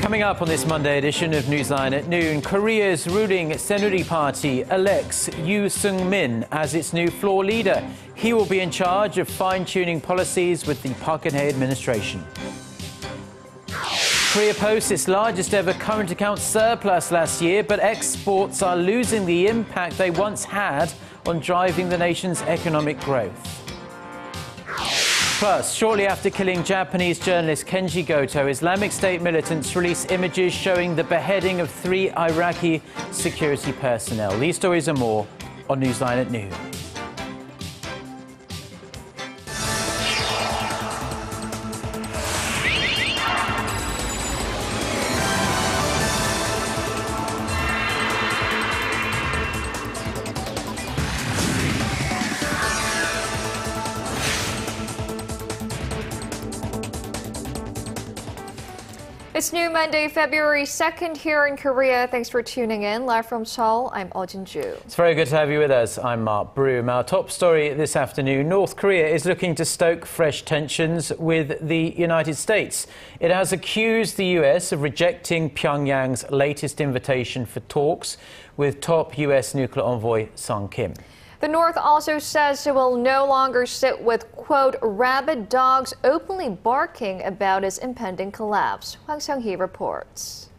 Coming up on this Monday edition of Newsline at Noon, Korea's ruling Saenuri Party elects Yoo Seong-min as its new floor leader. He will be in charge of fine-tuning policies with the Park Geun-hye administration. Korea posts its largest ever current account surplus last year, but exports are losing the impact they once had on driving the nation's economic growth. Plus, shortly after killing Japanese journalist Kenji Koto, Islamic State militants release images showing the beheading of 3 Iraqi security personnel. These stories and more on Newsline at Noon. It's new Monday, February 2nd here in Korea. Thanks for tuning in. Live from Seoul, I'm Eoh Jin-joo. It's very good to have you with us. I'm Mark Broome. Our top story this afternoon, North Korea is looking to stoke fresh tensions with the United States. It has accused the US of rejecting Pyongyang's latest invitation for talks with top US nuclear envoy Sung Kim. The North also says it will no longer sit with, quote, rabid dogs openly barking about its impending collapse. Hwang Seung-hee reports.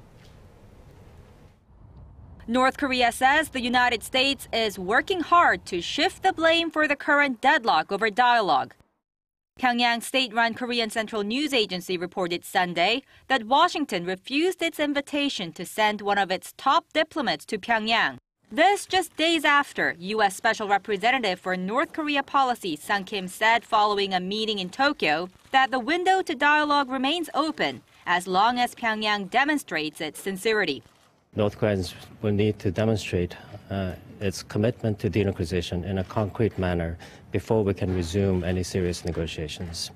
North Korea says the United States is working hard to shift the blame for the current deadlock over dialogue. Pyongyang's state-run Korean Central News Agency reported Sunday that Washington refused its invitation to send one of its top diplomats to Pyongyang. This just days after U.S. Special Representative for North Korea Policy Sung Kim said following a meeting in Tokyo that the window to dialogue remains open as long as Pyongyang demonstrates its sincerity. North Koreans will need to demonstrate its commitment to denuclearization in a concrete manner before we can resume any serious negotiations.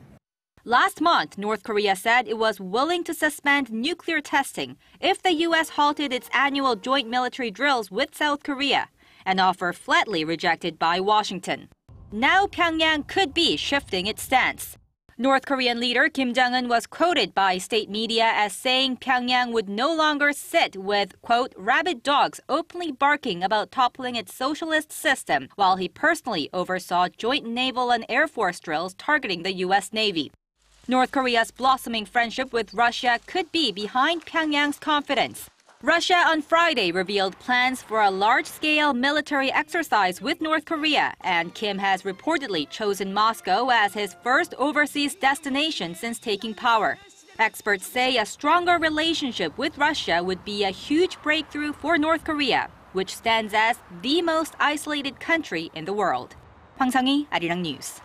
Last month, North Korea said it was willing to suspend nuclear testing if the U.S. halted its annual joint military drills with South Korea, an offer flatly rejected by Washington. Now Pyongyang could be shifting its stance. North Korean leader Kim Jongun was quoted by state media as saying Pyongyang would no longer sit with, quote, rabid dogs openly barking about toppling its socialist system, while he personally oversaw joint naval and air force drills targeting the U.S. Navy. North Korea's blossoming friendship with Russia could be behind Pyongyang's confidence. Russia on Friday revealed plans for a large-scale military exercise with North Korea, and Kim has reportedly chosen Moscow as his first overseas destination since taking power. Experts say a stronger relationship with Russia would be a huge breakthrough for North Korea, which stands as the most isolated country in the world. Hwang Seung-hee, Arirang News.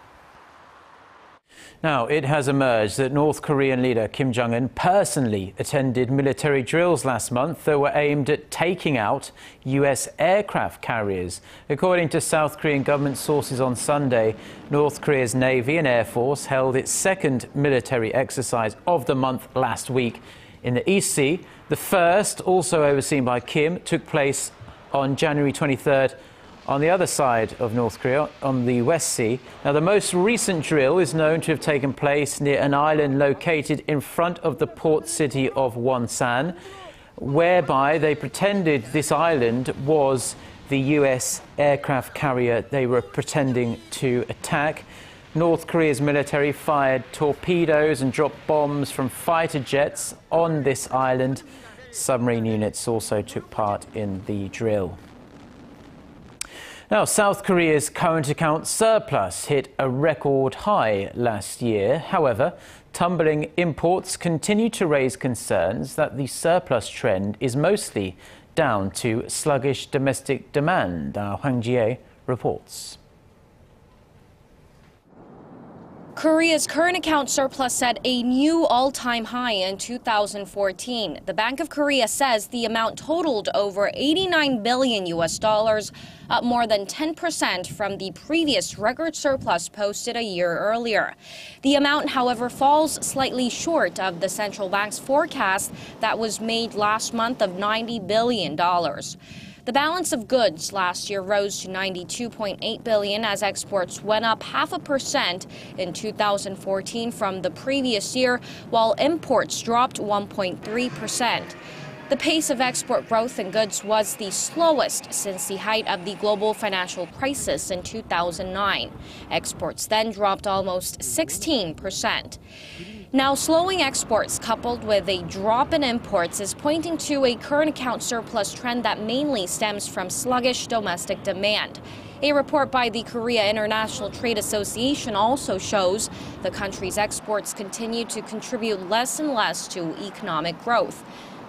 Now, it has emerged that North Korean leader Kim Jong-un personally attended military drills last month that were aimed at taking out US aircraft carriers. According to South Korean government sources on Sunday, North Korea's Navy and Air Force held its second military exercise of the month last week in the East Sea. The first, also overseen by Kim, took place on January 23rd on the other side of North Korea, on the West Sea. Now, the most recent drill is known to have taken place near an island located in front of the port city of Wonsan, whereby they pretended this island was the US aircraft carrier they were pretending to attack. North Korea's military fired torpedoes and dropped bombs from fighter jets on this island. Submarine units also took part in the drill. Now, South Korea's current account surplus hit a record high last year. However, tumbling imports continue to raise concerns that the surplus trend is mostly down to sluggish domestic demand. Hwang Ji-hye reports. Korea's current account surplus set a new all-time high in 2014. The Bank of Korea says the amount totaled over $89 billion, up more than 10% from the previous record surplus posted a year earlier. The amount, however, falls slightly short of the central bank's forecast that was made last month of $90 billion. The balance of goods last year rose to 92.8 billion as exports went up 0.5% in 2014 from the previous year, while imports dropped 1.3%. The pace of export growth in goods was the slowest since the height of the global financial crisis in 2009. Exports then dropped almost 16%. Now, slowing exports coupled with a drop in imports is pointing to a current account surplus trend that mainly stems from sluggish domestic demand. A report by the Korea International Trade Association also shows the country's exports continue to contribute less and less to economic growth.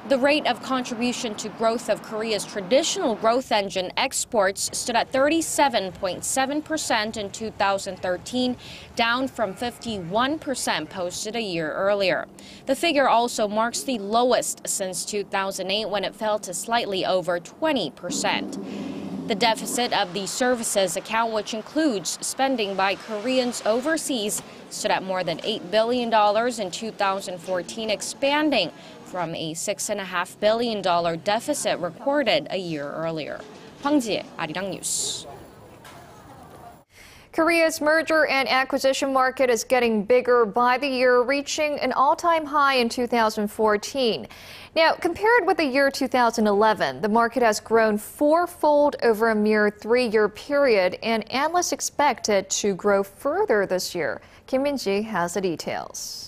The rate of contribution to growth of Korea's traditional growth engine exports stood at 37.7% in 2013, down from 51% posted a year earlier. The figure also marks the lowest since 2008, when it fell to slightly over 20%. The deficit of the services account, which includes spending by Koreans overseas, stood at more than $8 billion in 2014, expanding from a $6.5 billion deficit recorded a year earlier. Hwang Ji-hye, Arirang News. Korea's merger and acquisition market is getting bigger by the year, reaching an all-time high in 2014. Now, compared with the year 2011, the market has grown fourfold over a mere 3-year period, and analysts expect it to grow further this year. Kim Min-ji has the details.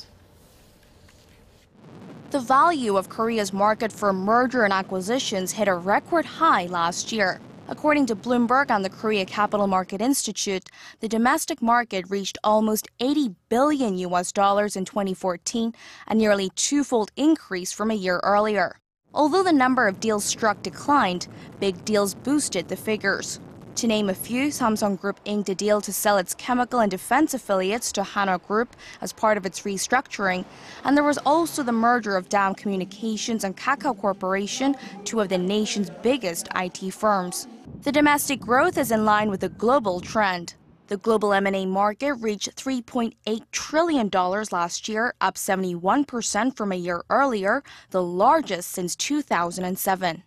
The value of Korea's market for merger and acquisitions hit a record high last year. According to Bloomberg and the Korea Capital Market Institute, the domestic market reached almost $80 billion in 2014, a nearly twofold increase from a year earlier. Although the number of deals struck declined, big deals boosted the figures. To name a few, Samsung Group inked a deal to sell its chemical and defense affiliates to Hanwha Group as part of its restructuring. And there was also the merger of Daum Communications and Kakao Corporation, two of the nation's biggest IT firms. The domestic growth is in line with the global trend. The global M&A market reached $3.8 trillion last year, up 71% from a year earlier, the largest since 2007.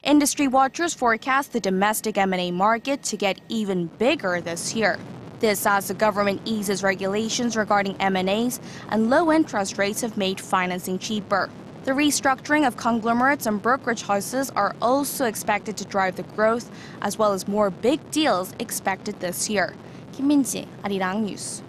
Industry watchers forecast the domestic M&A market to get even bigger this year. This as the government eases regulations regarding M&As and low interest rates have made financing cheaper. The restructuring of conglomerates and brokerage houses are also expected to drive the growth, as well as more big deals expected this year. Kim Min-ji, Arirang News.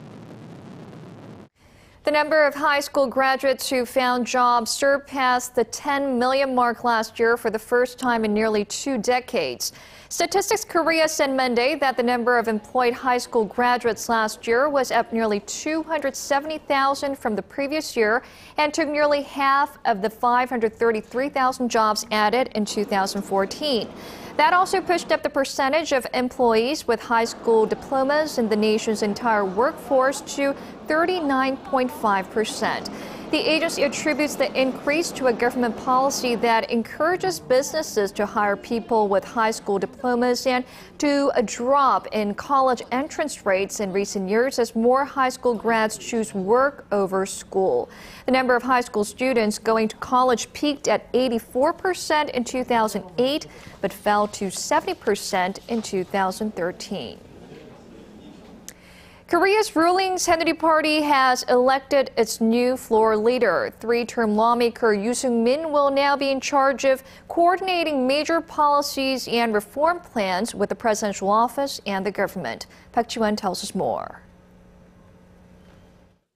The number of high school graduates who found jobs surpassed the 10 million mark last year for the first time in nearly 2 decades. Statistics Korea said Monday that the number of employed high school graduates last year was up nearly 270,000 from the previous year and took nearly half of the 533,000 jobs added in 2014. That also pushed up the percentage of employees with high school diplomas in the nation's entire workforce to 39.5%. The agency attributes the increase to a government policy that encourages businesses to hire people with high school diplomas and to a drop in college entrance rates in recent years as more high school grads choose work over school. The number of high school students going to college peaked at 84% in 2008, but fell to 70% in 2013. Korea's ruling Saenuri Party has elected its new floor leader. 3-term lawmaker Yoo Seong-min will now be in charge of coordinating major policies and reform plans with the presidential office and the government. Park Ji-won tells us more.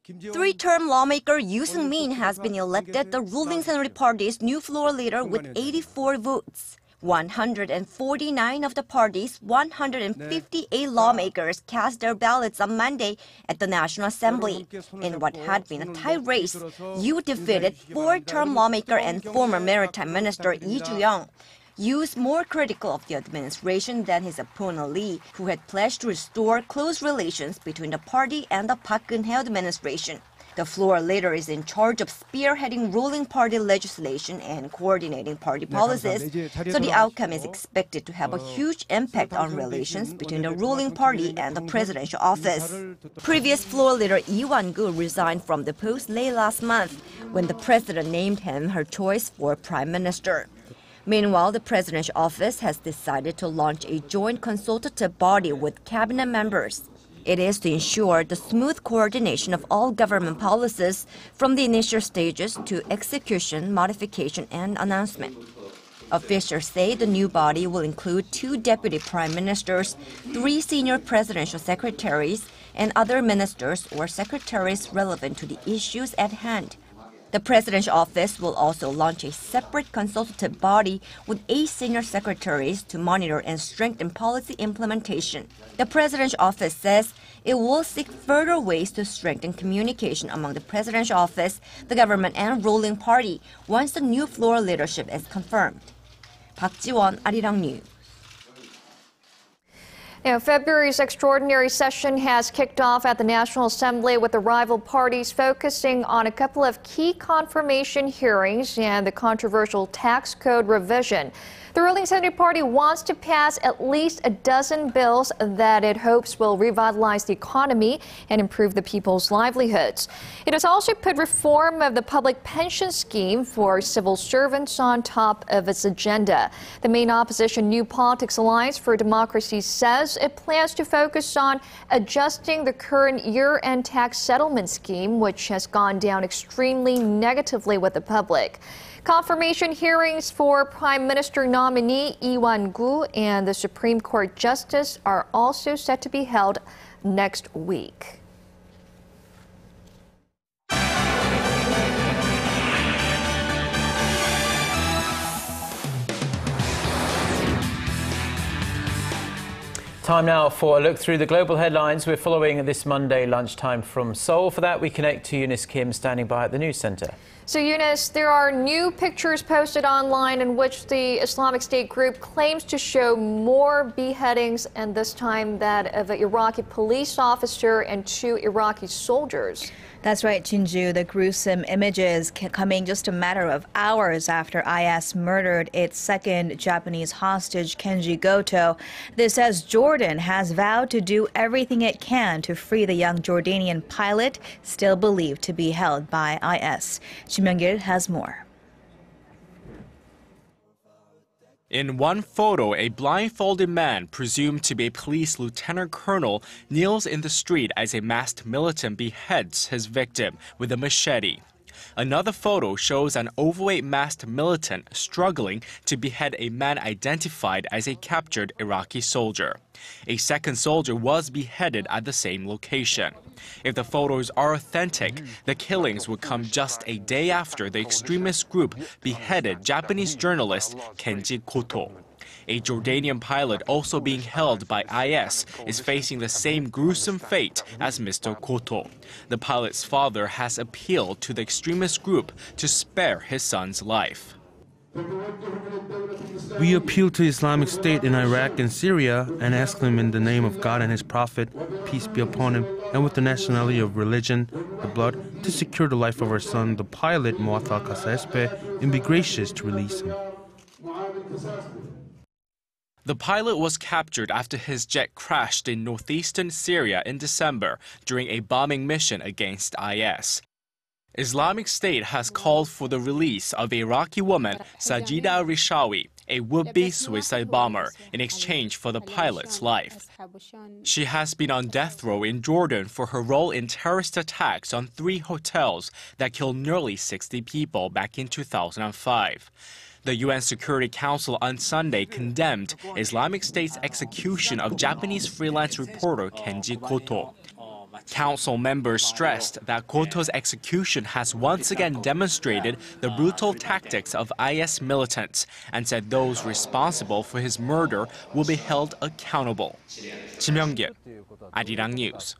3-term lawmaker Yoo Seong-min has been elected the ruling Saenuri Party's new floor leader with 84 votes. 149 of the party's 158 lawmakers cast their ballots on Monday at the National Assembly. In what had been a tight race, Yoo defeated 4-term lawmaker and former Maritime Minister Lee Joo-young. Yoo's more critical of the administration than his opponent Lee, who had pledged to restore close relations between the party and the Park Geun-hye administration. The floor leader is in charge of spearheading ruling party legislation and coordinating party policies, so the outcome is expected to have a huge impact on relations between the ruling party and the presidential office. Previous floor leader Lee Wan-gu resigned from the post late last month when the president named him her choice for prime minister. Meanwhile, the presidential office has decided to launch a joint consultative body with cabinet members. It is to ensure the smooth coordination of all government policies from the initial stages to execution, modification, and announcement. Officials say the new body will include 2 deputy prime ministers, 3 senior presidential secretaries, and other ministers or secretaries relevant to the issues at hand. The presidential office will also launch a separate consultative body with 8 senior secretaries to monitor and strengthen policy implementation. The presidential office says it will seek further ways to strengthen communication among the presidential office, the government, and ruling party once the new floor leadership is confirmed. Park Ji-won, Arirang News. Now, February's extraordinary session has kicked off at the National Assembly with the rival parties focusing on a couple of key confirmation hearings and the controversial tax code revision. The ruling Saenuri Party wants to pass at least a dozen bills that it hopes will revitalize the economy and improve the people's livelihoods. It has also put reform of the public pension scheme for civil servants on top of its agenda. The main opposition New Politics Alliance for Democracy says it plans to focus on adjusting the current year-end tax settlement scheme, which has gone down extremely negatively with the public. Confirmation hearings for Prime Minister nominee Lee Wan-gu and the Supreme Court Justice are also set to be held next week. Time now for a look through the global headlines we're following this Monday lunchtime from Seoul. For that, we connect to Eunice Kim standing by at the news center. So, Eunice, there are new pictures posted online in which the Islamic State group claims to show more beheadings, and this time that of an Iraqi police officer and 2 Iraqi soldiers. That's right, Jin-joo. The gruesome images coming just a matter of hours after IS murdered its second Japanese hostage, Kenji Koto. This as Jordan has vowed to do everything it can to free the young Jordanian pilot, still believed to be held by IS. Kim Myung-gil has more. In one photo, a blindfolded man, presumed to be a police lieutenant colonel, kneels in the street as a masked militant beheads his victim with a machete. Another photo shows an overweight masked militant struggling to behead a man identified as a captured Iraqi soldier. A second soldier was beheaded at the same location. If the photos are authentic, the killings would come just a day after the extremist group beheaded Japanese journalist Kenji Koto. A Jordanian pilot also being held by IS is facing the same gruesome fate as Mr. Koto. The pilot's father has appealed to the extremist group to spare his son's life. We appeal to Islamic State in Iraq and Syria and ask them in the name of God and His Prophet, peace be upon him, and with the nationality of religion, the blood, to secure the life of our son, the pilot Muathal Kasespe, and be gracious to release him. The pilot was captured after his jet crashed in northeastern Syria in December during a bombing mission against IS. Islamic State has called for the release of Iraqi woman Sajida Rishawi, a would-be suicide bomber, in exchange for the pilot's life. She has been on death row in Jordan for her role in terrorist attacks on 3 hotels that killed nearly 60 people back in 2005. The UN Security Council on Sunday condemned Islamic State's execution of Japanese freelance reporter Kenji Koto. Council members stressed that Koto's execution has once again demonstrated the brutal tactics of IS militants and said those responsible for his murder will be held accountable. Kim Myung-gil, Arirang News.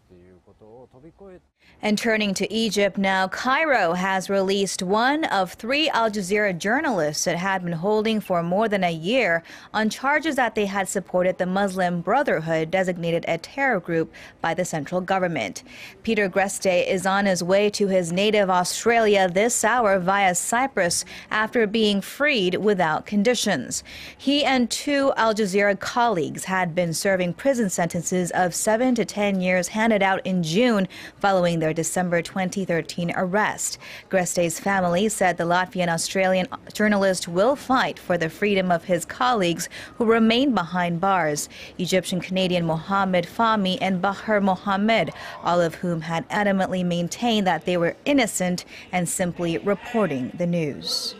And turning to Egypt now, Cairo has released one of 3 Al Jazeera journalists it had been holding for more than a year on charges that they had supported the Muslim Brotherhood, designated a terror group by the central government. Peter Greste is on his way to his native Australia this hour via Cyprus after being freed without conditions. He and 2 Al Jazeera colleagues had been serving prison sentences of 7 to 10 years handed out in June following following their December 2013 arrest. Greste's family said the Latvian-Australian journalist will fight for the freedom of his colleagues who remain behind bars, Egyptian-Canadian Mohammed Fahmy and Bahar Mohammed, all of whom had adamantly maintained that they were innocent and simply reporting the news.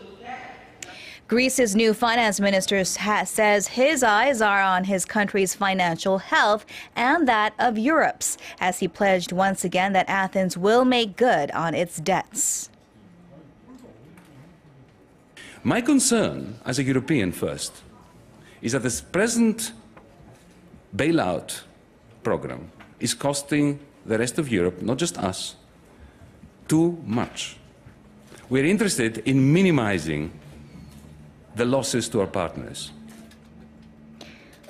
Greece's new finance minister says his eyes are on his country's financial health and that of Europe's, as he pledged once again that Athens will make good on its debts. My concern as a European first is that this present bailout program is costing the rest of Europe, not just us, too much. We're interested in minimizing the losses to our partners.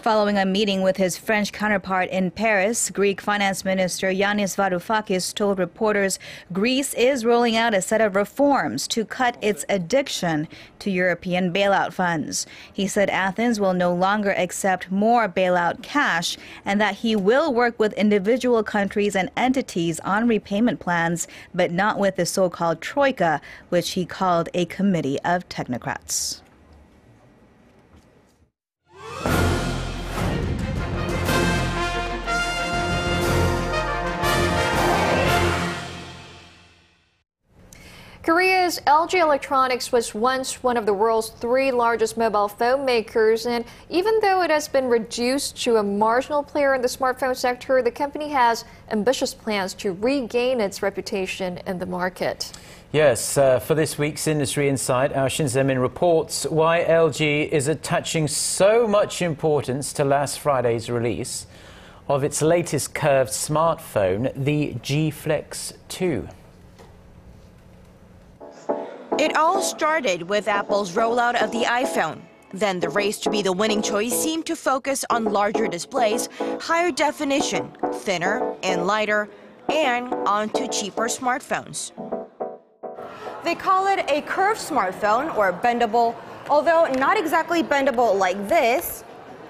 Following a meeting with his French counterpart in Paris, Greek Finance Minister Yanis Varoufakis told reporters Greece is rolling out a set of reforms to cut its addiction to European bailout funds. He said Athens will no longer accept more bailout cash and that he will work with individual countries and entities on repayment plans, but not with the so-called Troika, which he called a committee of technocrats. Korea's LG Electronics was once one of the world's 3 largest mobile phone makers, and even though it has been reduced to a marginal player in the smartphone sector, the company has ambitious plans to regain its reputation in the market. Yes, for this week's Industry Insight, our Shin Se-min reports why LG is attaching so much importance to last Friday's release of its latest curved smartphone, the G Flex 2. It all started with Apple's rollout of the iPhone. Then the race to be the winning choice seemed to focus on larger displays, higher definition, thinner and lighter, and onto cheaper smartphones. They call it a curved smartphone or bendable, although not exactly bendable like this,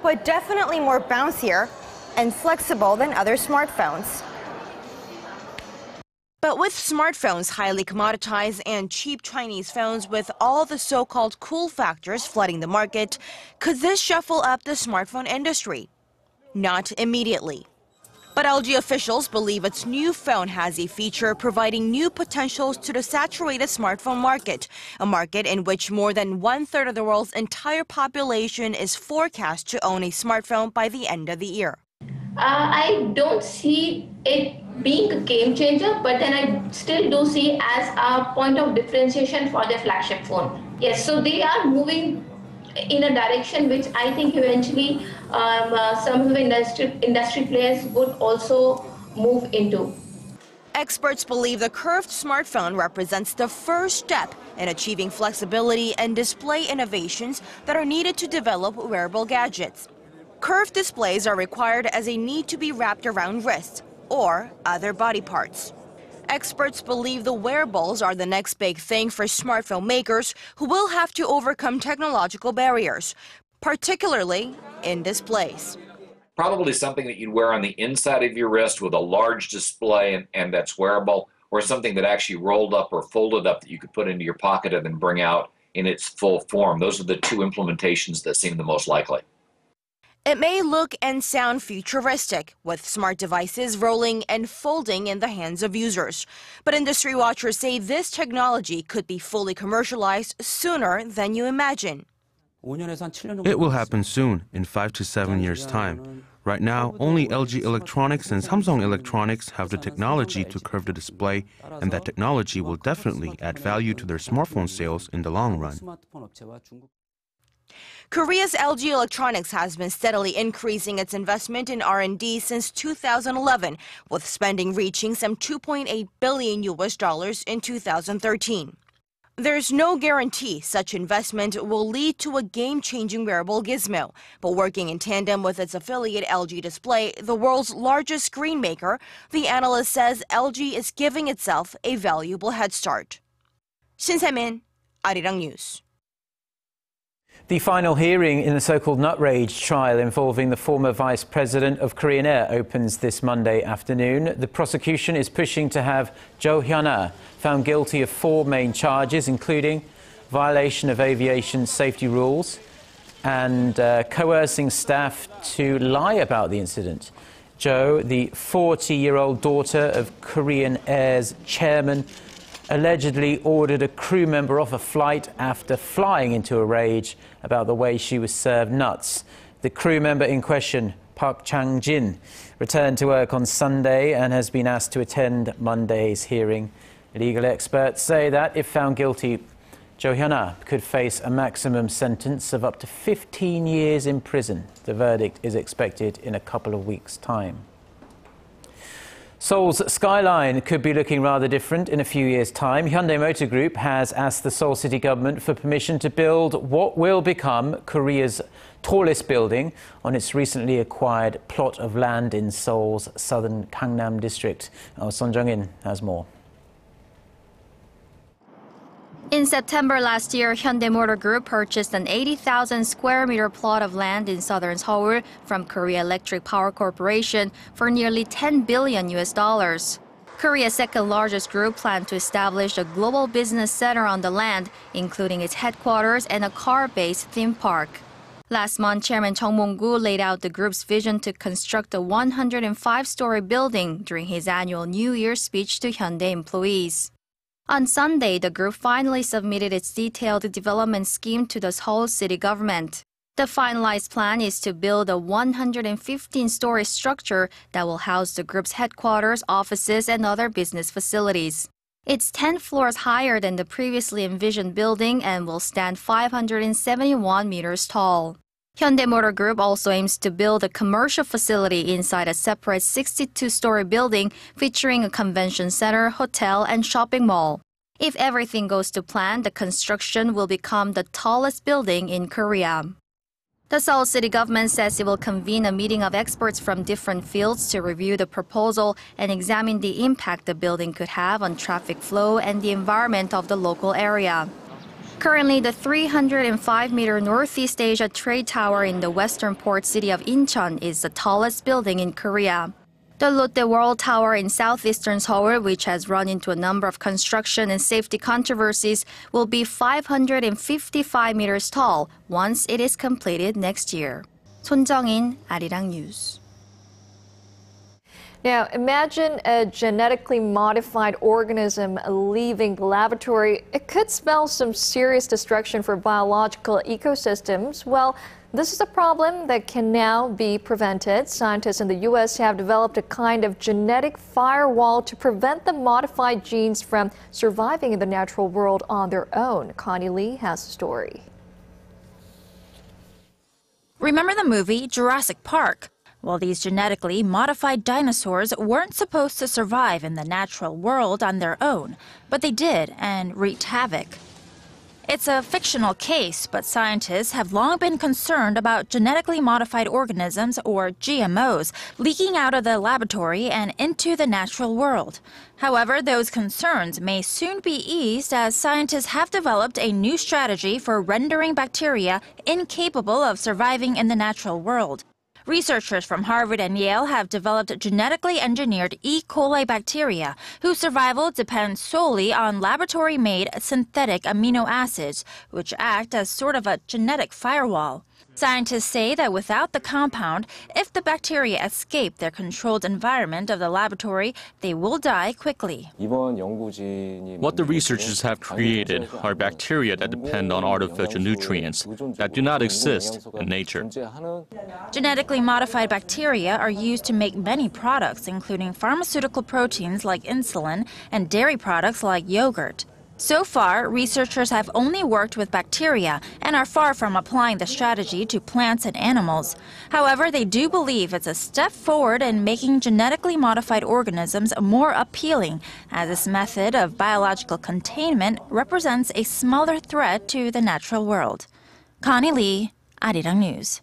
but definitely more bouncier and flexible than other smartphones. But with smartphones highly commoditized and cheap Chinese phones with all the so-called cool factors flooding the market, could this shuffle up the smartphone industry? Not immediately. But LG officials believe its new phone has a feature providing new potentials to the saturated smartphone market, a market in which more than 1/3 of the world's entire population is forecast to own a smartphone by the end of the year. I don't see it being a game changer, but then I still do see as a point of differentiation for their flagship phone. Yes, so they are moving in a direction which I think eventually some of the industry players would also move into. Experts believe the curved smartphone represents the first step in achieving flexibility and display innovations that are needed to develop wearable gadgets. Curved displays are required as they need to be wrapped around wrists or other body parts. Experts believe the wearables are the next big thing for smartphone makers who will have to overcome technological barriers, particularly in displays. Probably something that you'd wear on the inside of your wrist with a large display and that's wearable, or something that actually rolled up or folded up that you could put into your pocket and then bring out in its full form. Those are the 2 implementations that seem the most likely. It may look and sound futuristic, with smart devices rolling and folding in the hands of users. But industry watchers say this technology could be fully commercialized sooner than you imagine. It will happen soon, in 5 to 7 years' time. Right now, only LG Electronics and Samsung Electronics have the technology to curve the display, and that technology will definitely add value to their smartphone sales in the long run. Korea's LG Electronics has been steadily increasing its investment in R&D since 2011, with spending reaching some $2.8 billion in 2013. There's no guarantee such investment will lead to a game-changing wearable gizmo, but working in tandem with its affiliate LG Display, the world's largest screen maker, the analyst says LG is giving itself a valuable head start. Shin Se-min, Arirang News. The final hearing in the so-called Nutrage trial involving the former vice president of Korean Air opens this Monday afternoon. The prosecution is pushing to have Jo Hyun-ah found guilty of 4 main charges, including violation of aviation safety rules and coercing staff to lie about the incident. Jo, the 40-year-old daughter of Korean Air's chairman, allegedly ordered a crew member off a flight after flying into a rage about the way she was served nuts. The crew member in question, Park Geun-hye, returned to work on Sunday and has been asked to attend Monday's hearing. Legal experts say that if found guilty, Jo Hyun-ah could face a maximum sentence of up to 15 years in prison. The verdict is expected in a couple of weeks' time. Seoul's skyline could be looking rather different in a few years' time. Hyundai Motor Group has asked the Seoul city government for permission to build what will become Korea's tallest building on its recently acquired plot of land in Seoul's southern Gangnam district. Son Jongun has more. In September last year, Hyundai Motor Group purchased an 80,000 square meter plot of land in southern Seoul from Korea Electric Power Corporation for nearly $10 billion. Korea's second largest group planned to establish a global business center on the land, including its headquarters and a car-based theme park. Last month, Chairman Chung Mong-gu laid out the group's vision to construct a 105-story building during his annual New Year's speech to Hyundai employees. On Sunday, the group finally submitted its detailed development scheme to the Seoul city government. The finalized plan is to build a 115-story structure that will house the group's headquarters, offices, and other business facilities. It's 10 floors higher than the previously envisioned building and will stand 571 meters tall. Hyundai Motor Group also aims to build a commercial facility inside a separate 62-story building featuring a convention center, hotel, and shopping mall. If everything goes to plan, the construction will become the tallest building in Korea. The Seoul city government says it will convene a meeting of experts from different fields to review the proposal and examine the impact the building could have on traffic flow and the environment of the local area. Currently, the 305-meter Northeast Asia Trade Tower in the western port city of Incheon is the tallest building in Korea. The Lotte World Tower in southeastern Seoul, which has run into a number of construction and safety controversies, will be 555 meters tall once it is completed next year. Son Jung-in, Arirang News. Now, imagine a genetically modified organism leaving the laboratory. It could spell some serious destruction for biological ecosystems. Well, this is a problem that can now be prevented. Scientists in the U.S. have developed a kind of genetic firewall to prevent the modified genes from surviving in the natural world on their own. Connie Lee has the story. Remember the movie Jurassic Park? Well, these genetically modified dinosaurs weren't supposed to survive in the natural world on their own, but they did and wreaked havoc. It's a fictional case, but scientists have long been concerned about genetically modified organisms, or GMOs, leaking out of the laboratory and into the natural world. However, those concerns may soon be eased as scientists have developed a new strategy for rendering bacteria incapable of surviving in the natural world. Researchers from Harvard and Yale have developed genetically engineered E. coli bacteria, whose survival depends solely on laboratory-made synthetic amino acids, which act as sort of a genetic firewall. Scientists say that without the compound, if the bacteria escape their controlled environment of the laboratory, they will die quickly. What the researchers have created are bacteria that depend on artificial nutrients that do not exist in nature. Genetically modified bacteria are used to make many products, including pharmaceutical proteins like insulin and dairy products like yogurt. So far, researchers have only worked with bacteria and are far from applying the strategy to plants and animals. However, they do believe it's a step forward in making genetically modified organisms more appealing, as this method of biological containment represents a smaller threat to the natural world. Connie Lee, Arirang News.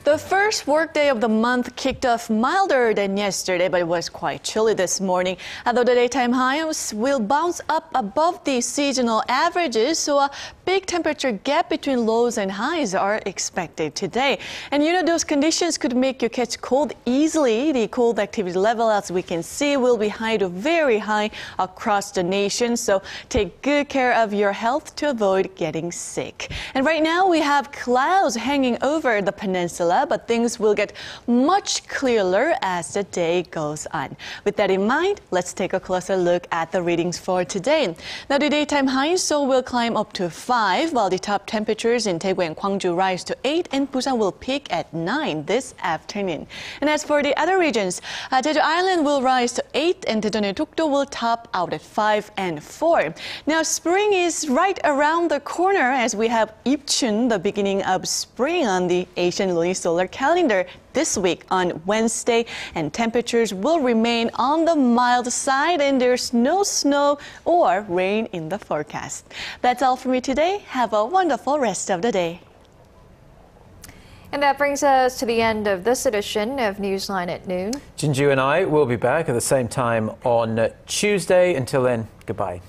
The The first workday of the month kicked off milder than yesterday, but it was quite chilly this morning. Although the daytime highs will bounce up above the seasonal averages, so a big temperature gap between lows and highs are expected today. And those conditions could make you catch cold easily. The cold activity level, as we can see, will be high to very high across the nation, so take good care of your health to avoid getting sick. And right now we have clouds hanging over the peninsula, but things will get much clearer as the day goes on. With that in mind, let's take a closer look at the readings for today. Now, the daytime high in Seoul will climb up to 5, while the top temperatures in Daegu and Gwangju rise to 8, and Busan will peak at 9 this afternoon. And as for the other regions, Jeju Island will rise to 8, and Daejeon and Dokdo will top out at 5 and 4. Now, spring is right around the corner as we have Ipchun, the beginning of spring on the Asian lunisolar calendar this week on Wednesday, and temperatures will remain on the mild side, and there's no snow or rain in the forecast. That's all from me today. Have a wonderful rest of the day. And that brings us to the end of this edition of Newsline at Noon. Jin-joo and I will be back at the same time on Tuesday. Until then, goodbye.